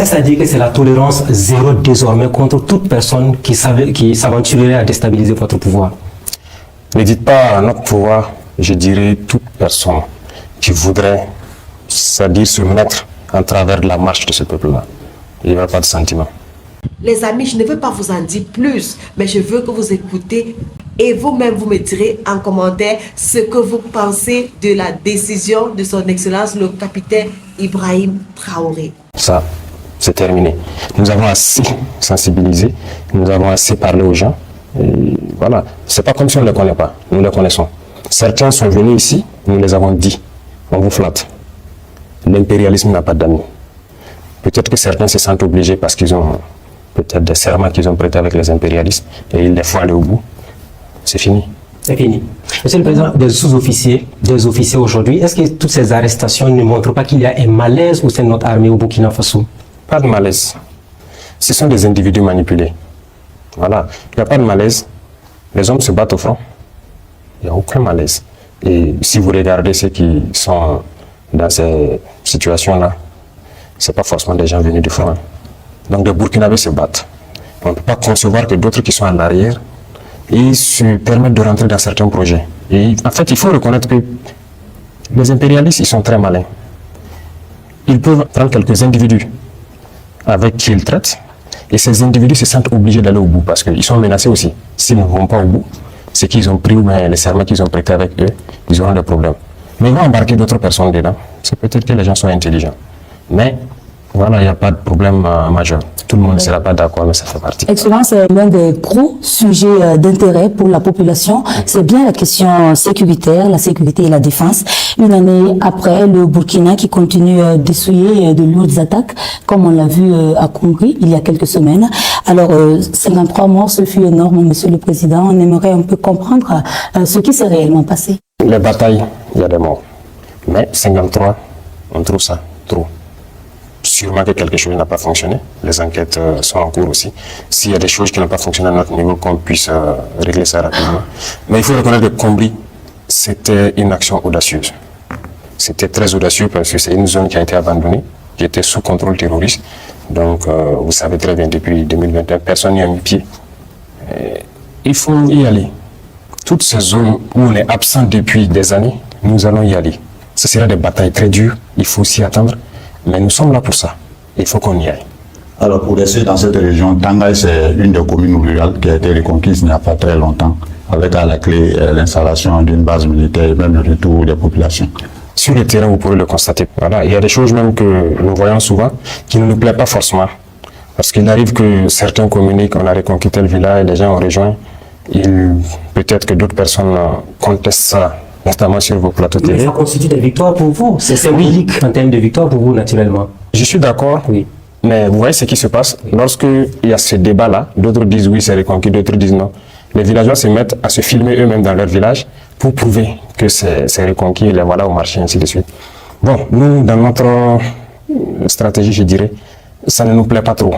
Est-ce à dire que c'est la tolérance zéro désormais contre toute personne qui s'aventurerait à déstabiliser votre pouvoir? Ne dites pas notre pouvoir, je dirais toute personne qui voudrait, c'est-à-dire se mettre en travers de la marche de ce peuple-là. Il n'y aura pas de sentiment. Les amis, je ne veux pas vous en dire plus, mais je veux que vous écoutez et vous-même vous me direz en commentaire ce que vous pensez de la décision de son Excellence le capitaine Ibrahim Traoré. Ça, c'est terminé. Nous avons assez sensibilisé, nous avons assez parlé aux gens. Et voilà, c'est pas comme si on ne les connaît pas, nous les connaissons. Certains sont venus ici, nous les avons dit, on vous flatte. L'impérialisme n'a pas d'amis. Peut-être que certains se sentent obligés parce qu'ils ont peut-être des serments qu'ils ont prêtés avec les impérialistes et ils les font aller au bout. C'est fini. C'est fini. Monsieur le Président, des sous-officiers, des officiers aujourd'hui, est-ce que toutes ces arrestations ne montrent pas qu'il y a un malaise au sein de notre armée au Burkina Faso? Pas de malaise. Ce sont des individus manipulés. Voilà. Il n'y a pas de malaise. Les hommes se battent au front. Il n'y a aucun malaise. Et si vous regardez ceux qui sont dans ces situations-là, ce n'est pas forcément des gens venus du front. Donc des Burkinabés se battent. On ne peut pas concevoir que d'autres qui sont en arrière et se permettent de rentrer dans certains projets. Et en fait, il faut reconnaître que les impérialistes, ils sont très malins. Ils peuvent prendre quelques individus avec qui ils traitent, et ces individus se sentent obligés d'aller au bout parce qu'ils sont menacés aussi. S'ils ne vont pas au bout, c'est qu'ils ont pris ou bien les serments qu'ils ont prêtés avec eux, ils auront des problèmes. Mais ils vont embarquer d'autres personnes dedans. C'est peut-être que les gens sont intelligents. Mais voilà, il n'y a pas de problème majeur. Tout le monde ne sera pas d'accord, mais ça fait partie. Excellence, l'un des gros sujets d'intérêt pour la population, c'est bien la question sécuritaire, la sécurité et la défense. Une année après, le Burkina qui continue d'essuyer de lourdes attaques, comme on l'a vu à Conakry il y a quelques semaines. Alors, 53 morts, ce fut énorme, Monsieur le Président. On aimerait un peu comprendre ce qui s'est réellement passé. Les batailles, il y a des morts. Mais 53, on trouve ça trop. Sûrement que quelque chose n'a pas fonctionné. Les enquêtes sont en cours aussi. S'il y a des choses qui n'ont pas fonctionné à notre niveau, qu'on puisse régler ça rapidement. Mais il faut reconnaître que Combri, c'était une action audacieuse. C'était très audacieux parce que c'est une zone qui a été abandonnée, qui était sous contrôle terroriste. Donc, vous savez très bien, depuis 2021, personne n'y a mis pied. Il faut y aller. Toutes ces zones où on est absent depuis des années, nous allons y aller. Ce sera des batailles très dures, il faut s'y attendre. Mais nous sommes là pour ça. Il faut qu'on y aille. Alors, pour rester dans cette région, Tangay, c'est une des communes rurales qui a été reconquise il n'y a pas très longtemps, avec à la clé l'installation d'une base militaire et même le retour des populations. Sur le terrain, vous pouvez le constater. Voilà. Il y a des choses même que nous voyons souvent qui ne nous plaisent pas forcément. Parce qu'il arrive que certains communiquent, on a reconquis tel village, les gens ont rejoint. Peut-être que d'autres personnes contestent ça, notamment sur vos plateaux télé. Mais ça constitue des victoires pour vous. C'est symbolique en termes de victoire pour vous, naturellement. Je suis d'accord, oui. Mais vous voyez ce qui se passe lorsqu'il y a ce débat-là. D'autres disent oui, c'est reconquis, d'autres disent non. Les villageois se mettent à se filmer eux-mêmes dans leur village pour prouver que c'est reconquis, les voilà au marché, ainsi de suite. Bon, nous, dans notre stratégie, je dirais, ça ne nous plaît pas trop.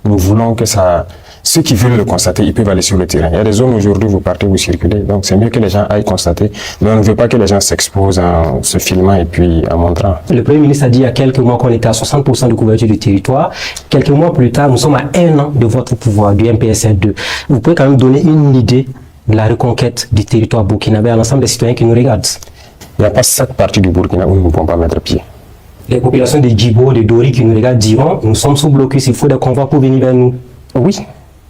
Nous voulons que ça... Ceux qui veulent le constater, ils peuvent aller sur le terrain. Il y a des zones aujourd'hui, vous partez, vous circulez. Donc c'est mieux que les gens aillent constater. Mais on ne veut pas que les gens s'exposent en se filmant et puis en montrant. Le Premier ministre a dit il y a quelques mois qu'on était à 60% de couverture du territoire. Quelques mois plus tard, nous sommes à 1 an de votre pouvoir, du MPSR2. Vous pouvez quand même donner une idée de la reconquête du territoire burkinabé à l'ensemble des citoyens qui nous regardent. Il n'y a pas cette partie du Burkina où nous ne pouvons pas mettre pied. Les populations de Djibo, de Dori qui nous regardent diront nous sommes sous blocus, il faut des convois pour venir vers nous. Oui.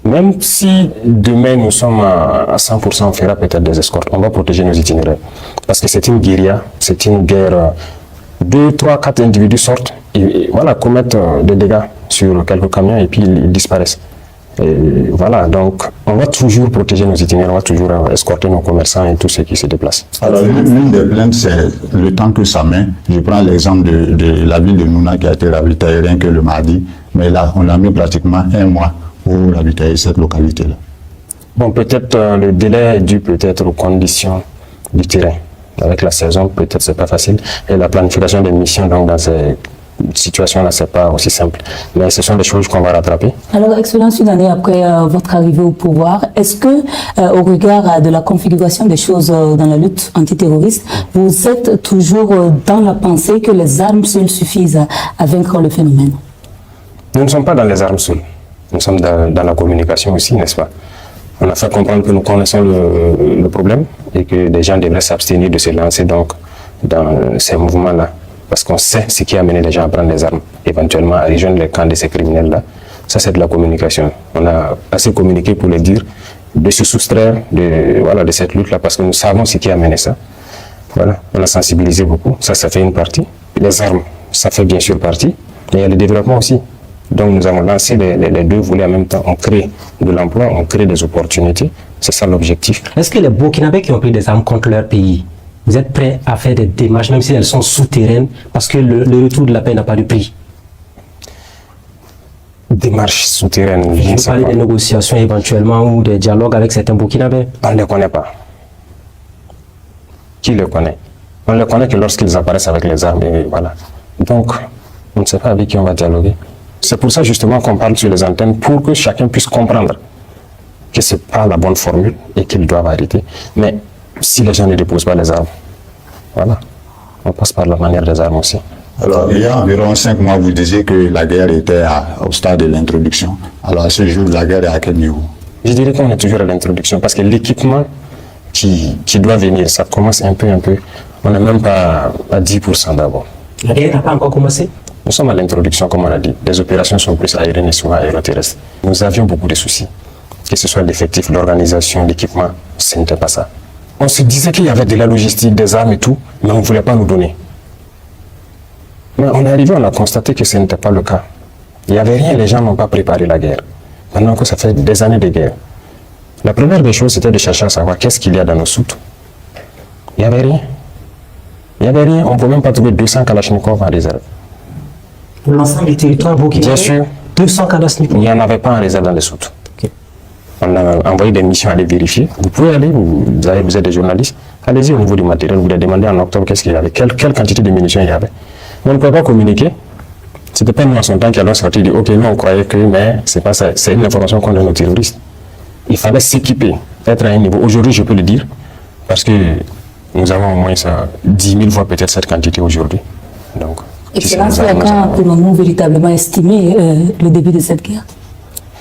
Même si demain nous sommes à 100%, on fera peut-être des escortes, on va protéger nos itinéraires. Parce que c'est une guérilla, c'est une guerre. 2, 3, 4 individus sortent et voilà, commettent des dégâts sur quelques camions et puis ils disparaissent. Et voilà, donc on va toujours protéger nos itinéraires, on va toujours escorter nos commerçants et tous ceux qui se déplacent. Alors l'une des plaintes, c'est le temps que ça met. Je prends l'exemple de la ville de Nouna qui a été ravitaillée rien que le mardi, mais là on a mis pratiquement 1 mois pour ravitailler cette localité-là. Bon, peut-être le délai est dû peut-être aux conditions du terrain. Avec la saison, peut-être c'est pas facile. Et la planification des missions, donc dans ces situations-là, c'est pas aussi simple. Mais ce sont des choses qu'on va rattraper. Alors, Excellence, une année après votre arrivée au pouvoir, est-ce que, au regard de la configuration des choses dans la lutte antiterroriste, vous êtes toujours dans la pensée que les armes seules suffisent à vaincre le phénomène? Nous ne sommes pas dans les armes seules. Nous sommes dans la communication aussi, n'est-ce pas? On a fait comprendre que nous connaissons le problème et que les gens devraient s'abstenir de se lancer donc dans ces mouvements-là. Parce qu'on sait ce qui a amené les gens à prendre des armes, éventuellement à rejoindre les camps de ces criminels-là. Ça, c'est de la communication. On a assez communiqué pour le dire, de se soustraire de cette lutte-là, parce que nous savons ce qui a amené ça. Voilà, on a sensibilisé beaucoup. Ça fait une partie. Les armes, ça fait bien sûr partie. Mais il y a le développement aussi. Donc nous avons lancé les deux volets en même temps. On crée de l'emploi, on crée des opportunités. C'est ça l'objectif. Est-ce que les Burkinabés qui ont pris des armes contre leur pays, vous êtes prêts à faire des démarches, même si elles sont souterraines, parce que le retour de la paix n'a pas de prix? Démarches souterraines. Je veux parler des négociations éventuellement ou des dialogues avec certains Burkinabés. On ne les connaît pas. Qui les connaît? On ne les connaît que lorsqu'ils apparaissent avec les armes et voilà. Donc, on ne sait pas avec qui on va dialoguer. C'est pour ça justement qu'on parle sur les antennes, pour que chacun puisse comprendre que ce n'est pas la bonne formule et qu'ils doivent arrêter. Mais si les gens ne déposent pas les armes, voilà, on passe par la manière des armes aussi. Alors, il y a environ 5 mois, vous disiez que la guerre était au stade de l'introduction. Alors, à ce jour, la guerre est à quel niveau? Je dirais qu'on est toujours à l'introduction, parce que l'équipement qui doit venir, ça commence un peu. On n'est même pas à 10% d'abord. La guerre n'a pas encore commencé? Nous sommes à l'introduction, comme on l'a dit. Les opérations sont plus aériennes et souvent aéroterrestres. Nous avions beaucoup de soucis. Que ce soit l'effectif, l'organisation, l'équipement, ce n'était pas ça. On se disait qu'il y avait de la logistique, des armes et tout, mais on ne voulait pas nous donner. Mais on est arrivé, on a constaté que ce n'était pas le cas. Il n'y avait rien, les gens n'ont pas préparé la guerre. Maintenant que ça fait des années de guerre. La première des choses, c'était de chercher à savoir qu'est-ce qu'il y a dans nos soutes. Il n'y avait rien. Il n'y avait rien, on ne pouvait même pas trouver 200 Kalachnikov en réserve. Pour l'ensemble du territoire burkinabé? Bien sûr. 200 Kalachnikov? Il n'y en avait pas en réserve dans les soutes. Okay. On a envoyé des missions à aller vérifier. Vous pouvez aller, vous êtes des journalistes, allez-y au niveau du matériel, vous avez demandé en octobre qu'est-ce qu'il y avait, quelle quantité de munitions il y avait. On ne pouvait pas communiquer. Ce n'était pas nous en son temps qui allons sortir et dire ok, nous on croyait que, mais c'est pas ça, c'est une information qu'on donne aux terroristes. Il fallait s'équiper, être à un niveau. Aujourd'hui, je peux le dire, parce que nous avons au moins 10 000 fois peut-être cette quantité aujourd'hui. Donc, Excellence, quand pouvons-nous véritablement estimer le début de cette guerre?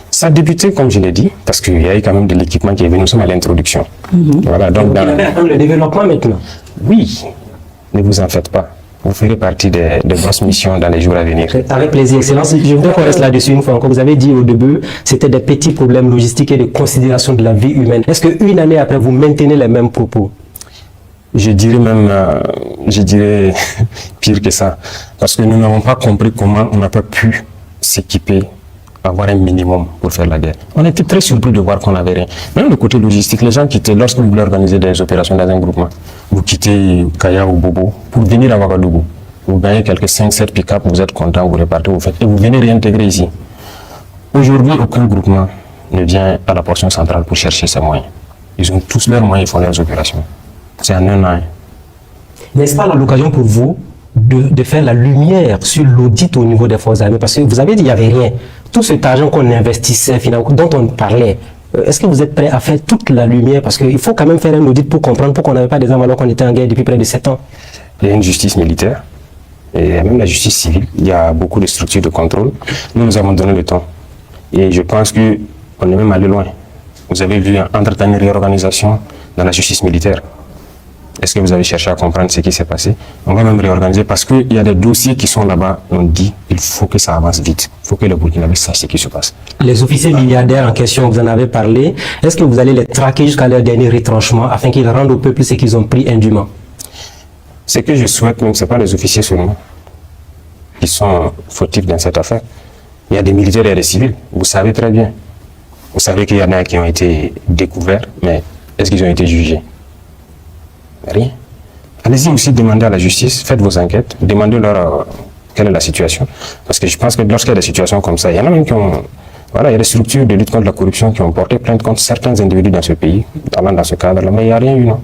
Ça a débuté, comme je l'ai dit, parce qu'il y a eu quand même de l'équipement qui est venu. Nous sommes à l'introduction. Voilà, donc dans le développement maintenant. Oui, ne vous en faites pas. Vous ferez partie des grosses missions dans les jours à venir. Avec plaisir, Excellence. Je voudrais qu'on reste là-dessus une fois encore. Vous avez dit au début, c'était des petits problèmes logistiques et de considération de la vie humaine. Est-ce qu'une année après, vous maintenez les mêmes propos? Je dirais même, pire que ça. Parce que nous n'avons pas compris comment on n'a pas pu s'équiper, avoir un minimum pour faire la guerre. On était très surpris de voir qu'on n'avait rien. Même le côté logistique, les gens quittaient, lorsque vous voulez organiser des opérations dans un groupement, vous quittez Kaya ou Bobo pour venir à Ouagadougou. Vous gagnez quelques 5-7 pick-up, vous êtes content, vous repartez, vous faites, et vous venez réintégrer ici. Aujourd'hui, aucun groupement ne vient à la portion centrale pour chercher ses moyens. Ils ont tous leurs moyens, ils font leurs opérations. C'est en un an. N'est-ce pas l'occasion pour vous de faire la lumière sur l'audit au niveau des forces armées? Parce que vous avez dit qu'il n'y avait rien. Tout cet argent qu'on investissait, finalement, dont on parlait, est-ce que vous êtes prêt à faire toute la lumière? Parce qu'il faut quand même faire un audit pour comprendre pourquoi on n'avait pas des armes alors qu'on était en guerre depuis près de 7 ans. Il y a une justice militaire et même la justice civile. Il y a beaucoup de structures de contrôle. Nous avons donné le temps. Et je pense qu'on est même allé loin. Vous avez vu entre-temps une réorganisation dans la justice militaire. Est-ce que vous avez cherché à comprendre ce qui s'est passé? On va même réorganiser parce qu'il y a des dossiers qui sont là-bas. On dit qu'il faut que ça avance vite. Il faut que les Burkinabés sachent ce qui se passe. Les officiers milliardaires en question, vous en avez parlé. Est-ce que vous allez les traquer jusqu'à leur dernier retranchement afin qu'ils rendent au peuple ce qu'ils ont pris indûment? Ce que je souhaite, même, ce n'est pas les officiers seulement qui sont fautifs dans cette affaire. Il y a des militaires et des civils. Vous savez très bien. Vous savez qu'il y en a qui ont été découverts, mais est-ce qu'ils ont été jugés? Rien. Allez-y aussi demander à la justice, faites vos enquêtes, demandez-leur quelle est la situation. Parce que je pense que lorsqu'il y a des situations comme ça, il y en a même qui ont... Voilà, il y a des structures de lutte contre la corruption qui ont porté plainte contre certains individus dans ce pays, dans ce cadre-là, mais il n'y a rien eu, non.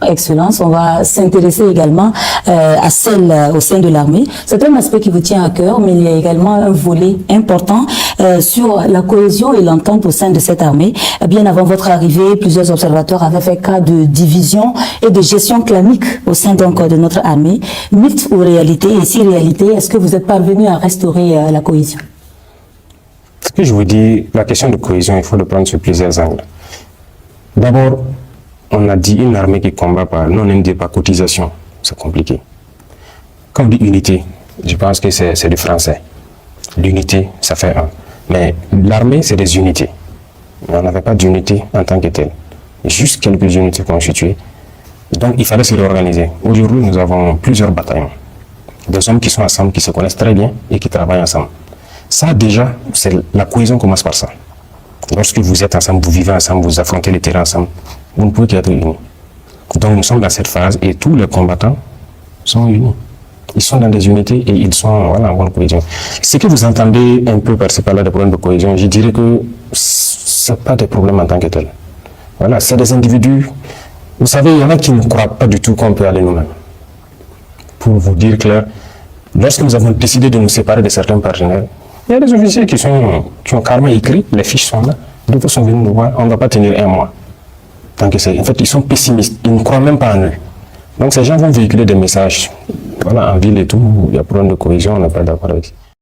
Excellence, on va s'intéresser également à celle au sein de l'armée. C'est un aspect qui vous tient à cœur, mais il y a également un volet important sur la cohésion et l'entente au sein de cette armée. Bien avant votre arrivée, plusieurs observateurs avaient fait cas de division et de gestion clanique au sein donc de notre armée. Mythe ou réalité? Et si réalité, est-ce que vous êtes parvenu à restaurer la cohésion? que je vous dis, la question de cohésion, il faut le prendre sur plusieurs angles. D'abord, on a dit une armée qui combat par non-MD, par cotisation. C'est compliqué. Quand on dit unité, je pense que c'est du français. L'unité, ça fait un. Mais l'armée, c'est des unités. Mais on n'avait pas d'unité en tant que telle. Juste quelques unités constituées. Donc, il fallait se réorganiser. Aujourd'hui, nous avons plusieurs bataillons. Des hommes qui sont ensemble, qui se connaissent très bien et qui travaillent ensemble. Ça, déjà, la cohésion commence par ça. Lorsque vous êtes ensemble, vous vivez ensemble, vous affrontez les terrains ensemble, vous ne pouvez qu'être unis. Donc, nous sommes dans cette phase et tous les combattants sont unis. Ils sont dans des unités et ils sont en bonne cohésion. Ce que vous entendez un peu par-ci par-là des problèmes de cohésion, je dirais que ce n'est pas des problèmes en tant que tels. Voilà, c'est des individus. Vous savez, il y en a qui ne croient pas du tout qu'on peut aller nous-mêmes. Pour vous dire clair, lorsque nous avons décidé de nous séparer de certains partenaires, il y a des officiers qui ont carrément écrit, les fiches sont là, d'autres sont venus nous voir, on ne va pas tenir un mois. En fait, ils sont pessimistes, ils ne croient même pas en eux. Donc ces gens vont véhiculer des messages. Voilà, en ville et tout, il y a problème de cohésion, on n'est pas d'accord avec ça.